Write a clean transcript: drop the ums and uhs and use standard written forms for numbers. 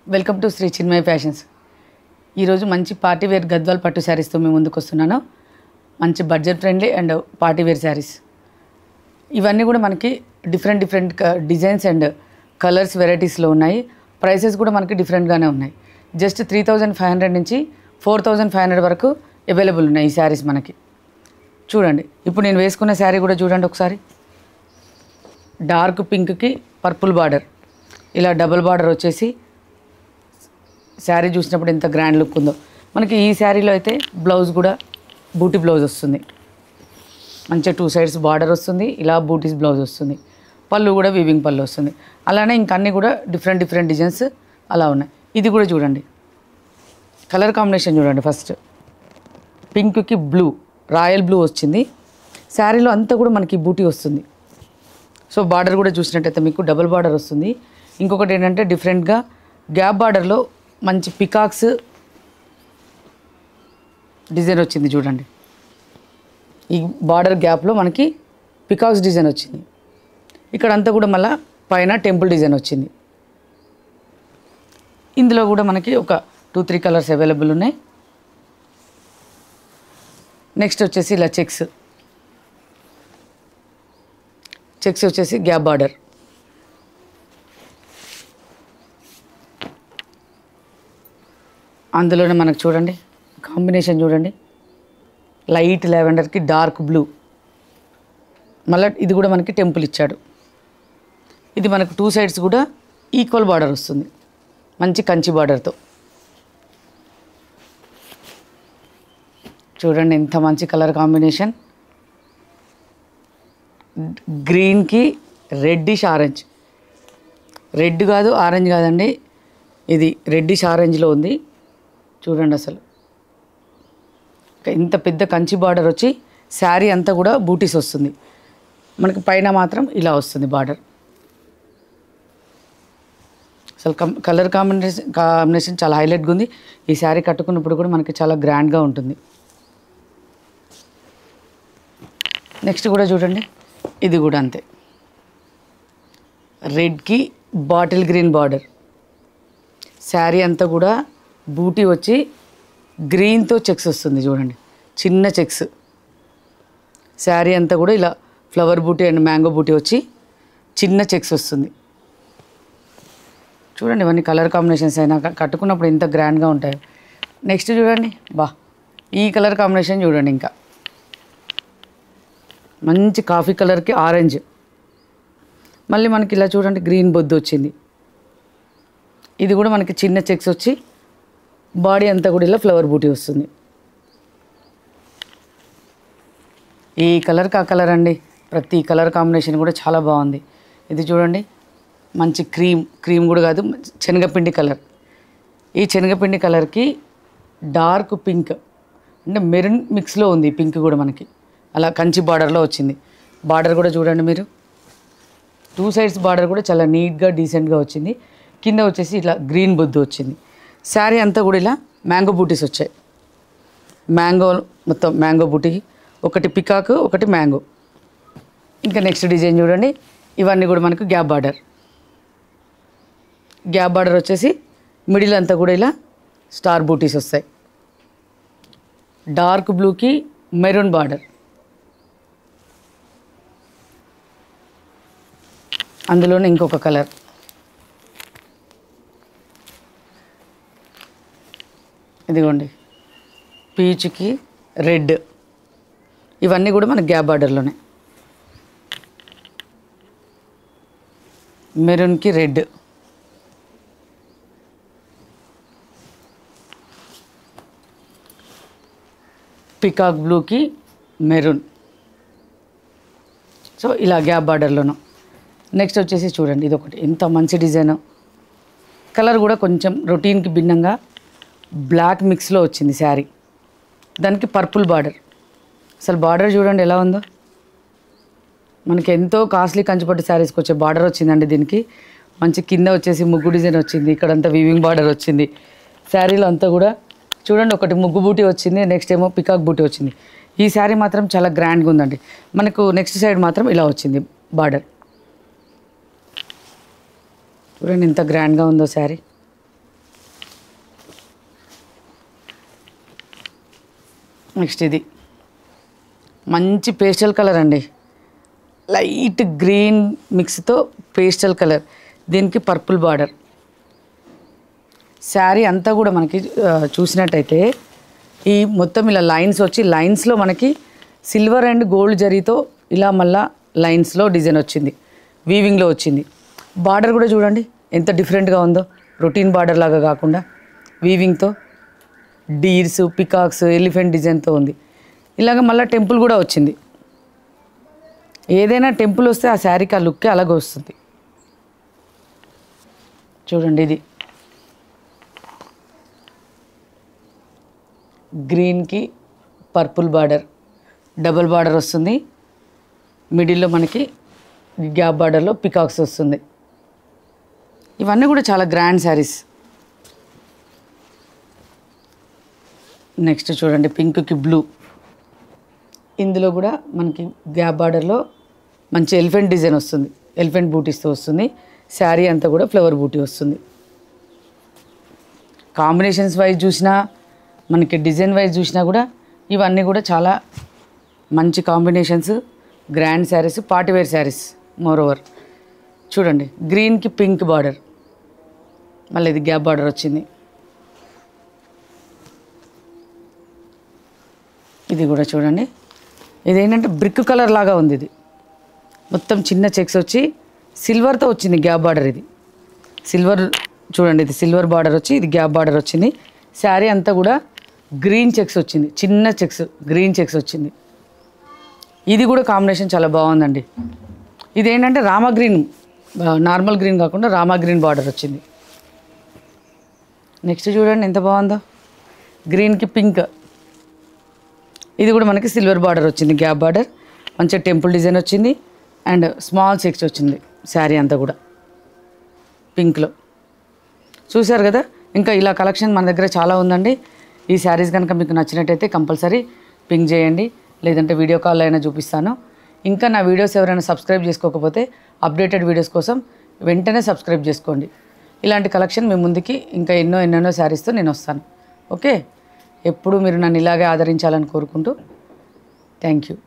Welcome to Shri Chinmaya fashions. ఈరోజు మంచి party wear Gadwal పట్టు శారీస్తో మేము ముందుకు వస్తున్నాను. మంచి budget friendly and party wear saris. ఇవన్నీ కూడా మనకి డిఫరెంట్ డిజైన్స్ అండ్ కలర్స్ వెరైటీస్లో ఉన్నాయి. ప్రైసెస్ కూడా మనకి డిఫరెంట్గానే ఉన్నాయి. జస్ట్ 3500 నుంచి 4500 వరకు అవైలబుల్ ఉన్నాయి ఈ శారీస్ మనకి. చూడండి, ఇప్పుడు నేను వేసుకున్న శారీ కూడా చూడండి ఒకసారి. డార్క్ పింక్కి పర్పుల్ బార్డర్, ఇలా డబుల్ బార్డర్ వచ్చేసి శారీ చూసినప్పుడు ఎంత గ్రాండ్ లుక్ ఉందో. మనకి ఈ శారీలో అయితే బ్లౌజ్ కూడా బూటీ బ్లౌజ్ వస్తుంది. మంచిగా 2 సైడ్స్ బార్డర్ వస్తుంది, ఇలా బూటీస్ బ్లౌజ్ వస్తుంది. పళ్ళు కూడా వీవింగ్ పళ్ళు వస్తుంది. అలానే ఇంకా అన్నీ కూడా డిఫరెంట్ డిజైన్స్ అలా ఉన్నాయి. ఇది కూడా చూడండి, కలర్ కాంబినేషన్ చూడండి. ఫస్ట్ పింక్కి బ్లూ, రాయల్ బ్లూ వచ్చింది. శారీలో అంతా కూడా మనకి బూటీ వస్తుంది. సో బార్డర్ కూడా చూసినట్టయితే మీకు డబుల్ బార్డర్ వస్తుంది. ఇంకొకటి ఏంటంటే డిఫరెంట్గా గ్యాప్ బార్డర్లో మంచి పికాక్స్ డిజైన్ వచ్చింది చూడండి. ఈ బార్డర్ గ్యాప్లో మనకి పికాక్స్ డిజైన్ వచ్చింది. ఇక్కడ అంతా కూడా మళ్ళీ పైన టెంపుల్ డిజైన్ వచ్చింది. ఇందులో కూడా మనకి ఒక 2-3 కలర్స్ అవైలబుల్ ఉన్నాయి. నెక్స్ట్ వచ్చేసి ఇలా చెక్స్ వచ్చేసి గ్యాప్ బార్డర్. అందులోనే మనకు చూడండి కాంబినేషన్ చూడండి, లైట్ లావెండర్కి డార్క్ బ్లూ. మళ్ళీ ఇది కూడా మనకి టెంపుల్ ఇచ్చాడు. ఇది మనకు 2 సైడ్స్ కూడా ఈక్వల్ బార్డర్ వస్తుంది, మంచి కంచి బార్డర్తో. చూడండి ఎంత మంచి కలర్ కాంబినేషన్. గ్రీన్కి రెడ్డిష్ ఆరెంజ్, రెడ్ కాదు ఆరెంజ్ కాదండి, ఇది రెడ్డిష్ ఆరెంజ్లో ఉంది. చూడండి అసలు ఇంత పెద్ద కంచి బార్డర్ వచ్చి శారీ అంతా కూడా బూటీస్ వస్తుంది. మనకి పైన మాత్రం ఇలా వస్తుంది బార్డర్. అసలు కలర్ కాంబినేషన్ చాలా హైలైట్గా ఉంది. ఈ శారీ కట్టుకున్నప్పుడు కూడా మనకి చాలా గ్రాండ్గా ఉంటుంది. నెక్స్ట్ కూడా చూడండి, ఇది కూడా అంతే, రెడ్కి బాటిల్ గ్రీన్ బార్డర్. శారీ అంతా కూడా బూటీ వచ్చి గ్రీన్తో చెక్స్ వస్తుంది చూడండి, చిన్న చెక్స్. శారీ అంతా కూడా ఇలా ఫ్లవర్ బూటీ అండ్ మ్యాంగో బూటీ వచ్చి చిన్న చెక్స్ వస్తుంది. చూడండి ఇవన్నీ కలర్ కాంబినేషన్స్ అయినా కట్టుకున్నప్పుడు ఎంత గ్రాండ్గా ఉంటాయో. నెక్స్ట్ చూడండి, ఈ కలర్ కాంబినేషన్ చూడండి, ఇంకా మంచి కాఫీ కలర్కి ఆరెంజ్. మళ్ళీ మనకి ఇలా చూడండి గ్రీన్ బొద్దు వచ్చింది. ఇది కూడా మనకి చిన్న చెక్స్ వచ్చి బాడీ అంతా కూడా ఇలా ఫ్లవర్ బూటీ వస్తుంది. ఈ కలర్కి ఆ కలర్ అండి, ప్రతి కలర్ కాంబినేషన్ కూడా చాలా బాగుంది. ఇది చూడండి మంచి క్రీమ్ కూడా కాదు, శనగపిండి కలర్. ఈ శనగపిండి కలర్కి డార్క్ పింక్ అంటే మెరూన్ మిక్స్లో ఉంది. పింక్ కూడా మనకి అలా కంచి బార్డర్లో వచ్చింది. బార్డర్ కూడా చూడండి మీరు, 2 సైడ్స్ బార్డర్ కూడా చాలా నీట్గా డీసెంట్గా వచ్చింది. కింద వచ్చేసి ఇట్లా గ్రీన్ బొద్దు వచ్చింది. శారీ అంతా కూడా ఇలా మ్యాంగో బూటీస్ వచ్చాయి. మ్యాంగో మొత్తం మ్యాంగో బూటీ, ఒకటి పికాక్ ఒకటి మ్యాంగో. ఇంకా నెక్స్ట్ డిజైన్ చూడండి, ఇవన్నీ కూడా మనకు గ్యాప్ బార్డర్ వచ్చేసి మిడిల్ అంతా కూడా ఇలా స్టార్ బూటీస్ వస్తాయి. డార్క్ బ్లూకి మెరూన్ బార్డర్. అందులోనే ఇంకొక కలర్, ఇదిగోండి పీచ్కి రెడ్. ఇవన్నీ కూడా మన గ్యాప్ బార్డర్లోనే. మెరూన్కి రెడ్, పికాక్ బ్లూకి మెరూన్. సో ఇలా గ్యాప్ బార్డర్లోను. నెక్స్ట్ వచ్చేసి చూడండి, ఇది ఒకటి ఎంత మంచి డిజైన్. కలర్ కూడా కొంచెం రొటీన్కి భిన్నంగా బ్లాక్ మిక్స్లో వచ్చింది శారీ. దానికి పర్పుల్ బార్డర్. అసలు బార్డర్ చూడండి ఎలా ఉందో. మనకి ఎంతో కాస్ట్లీ కంచిపట్టు శారీస్కి వచ్చే బార్డర్ వచ్చిందండి దీనికి. మంచి కింద వచ్చేసి ముగ్గు డిజైన్ వచ్చింది, ఇక్కడంతా వీవింగ్ బార్డర్ వచ్చింది. శారీలో అంతా కూడా చూడండి, ఒకటి ముగ్గు బూటీ వచ్చింది, నెక్స్ట్ ఏమో పికాక్ బూటీ వచ్చింది. ఈ శారీ మాత్రం చాలా గ్రాండ్గా ఉందండి. మనకు నెక్స్ట్ సైడ్ మాత్రం ఇలా వచ్చింది బార్డర్. చూడండి ఎంత గ్రాండ్గా ఉందో శారీ. నెక్స్ట్ ఇది మంచి పేస్టల్ కలర్ అండి, లైట్ గ్రీన్ మిక్స్తో పేస్టల్ కలర్, దీనికి పర్పుల్ బార్డర్. శారీ అంతా కూడా మనకి చూసినట్టయితే ఈ మొత్తం ఇలా లైన్స్ వచ్చి లైన్స్లో మనకి సిల్వర్ అండ్ గోల్డ్ జరీతో ఇలా మళ్ళా లైన్స్లో డిజైన్ వచ్చింది, వీవింగ్లో వచ్చింది. బార్డర్ కూడా చూడండి ఎంత డిఫరెంట్గా ఉందో, రొటీన్ బార్డర్ లాగా కాకుండా వీవింగ్తో డీర్స్, పికాక్స్, ఎలిఫెంట్ డిజైన్తో ఉంది. ఇలాగ మళ్ళీ టెంపుల్ కూడా వచ్చింది. ఏదైనా టెంపుల్ వస్తే ఆ శారీకి ఆ లుక్కే అలాగే వస్తుంది. చూడండి ఇది గ్రీన్కి పర్పుల్ బార్డర్, డబుల్ బార్డర్ వస్తుంది. మిడిల్లో మనకి గ్యాప్ బార్డర్లో పికాక్స్ వస్తుంది. ఇవన్నీ కూడా చాలా గ్రాండ్ శారీస్. నెక్స్ట్ చూడండి పింక్కి బ్లూ, ఇందులో కూడా మనకి గ్యాప్ బార్డర్లో మంచి ఎలిఫెంట్ డిజైన్ వస్తుంది, ఎలిఫెంట్ బూటీస్తో వస్తుంది. శారీ అంతా కూడా ఫ్లవర్ బూటీ వస్తుంది. కాంబినేషన్స్ వైజ్ చూసినా మనకి డిజైన్ వైజ్ చూసినా కూడా ఇవన్నీ కూడా చాలా మంచి combinations, grand saris, party wear saris. More ఓవర్ చూడండి గ్రీన్కి పింక్ బార్డర్, మళ్ళీ ఇది గ్యాప్ బార్డర్ వచ్చింది. ఇది కూడా చూడండి, ఇదేంటంటే బ్రిక్ కలర్ లాగా ఉంది. ఇది మొత్తం చిన్న చెక్స్ వచ్చి సిల్వర్తో వచ్చింది గ్యాప్ బార్డర్. ఇది సిల్వర్ చూడండి, ఇది సిల్వర్ బార్డర్ వచ్చి ఇది గ్యాప్ బార్డర్ వచ్చింది. శారీ అంతా కూడా గ్రీన్ చెక్స్ వచ్చింది, చిన్న చెక్స్ గ్రీన్ చెక్స్ వచ్చింది. ఇది కూడా కాంబినేషన్ చాలా బాగుందండి. ఇదేంటంటే రామా గ్రీన్, నార్మల్ గ్రీన్ కాకుండా రామా గ్రీన్ బార్డర్ వచ్చింది. నెక్స్ట్ చూడండి ఎంత బాగుందో, గ్రీన్కి పింక్, ఇది కూడా మనకి సిల్వర్ బార్డర్ వచ్చింది, గ్యాప్ బార్డర్, మంచిగా టెంపుల్ డిజైన్ వచ్చింది అండ్ స్మాల్ చెక్స్ వచ్చింది. శారీ అంతా కూడా పింక్లో చూశారు కదా. ఇంకా ఇలా కలెక్షన్ మన దగ్గర చాలా ఉందండి. ఈ శారీస్ కనుక మీకు నచ్చినట్టయితే కంపల్సరీ పింక్ చేయండి, లేదంటే వీడియో కాల్ అయినా చూపిస్తాను. ఇంకా నా వీడియోస్ ఎవరైనా సబ్స్క్రైబ్ చేసుకోకపోతే అప్డేటెడ్ వీడియోస్ కోసం వెంటనే సబ్స్క్రైబ్ చేసుకోండి. ఇలాంటి కలెక్షన్ మీ ముందుకి ఇంకా ఎన్నెన్నో శారీస్తో నేను వస్తాను. ఓకే, ఎప్పుడు మీరు నన్ను ఇలాగే ఆదరించాలని కోరుకుంటూ థ్యాంక్ యూ.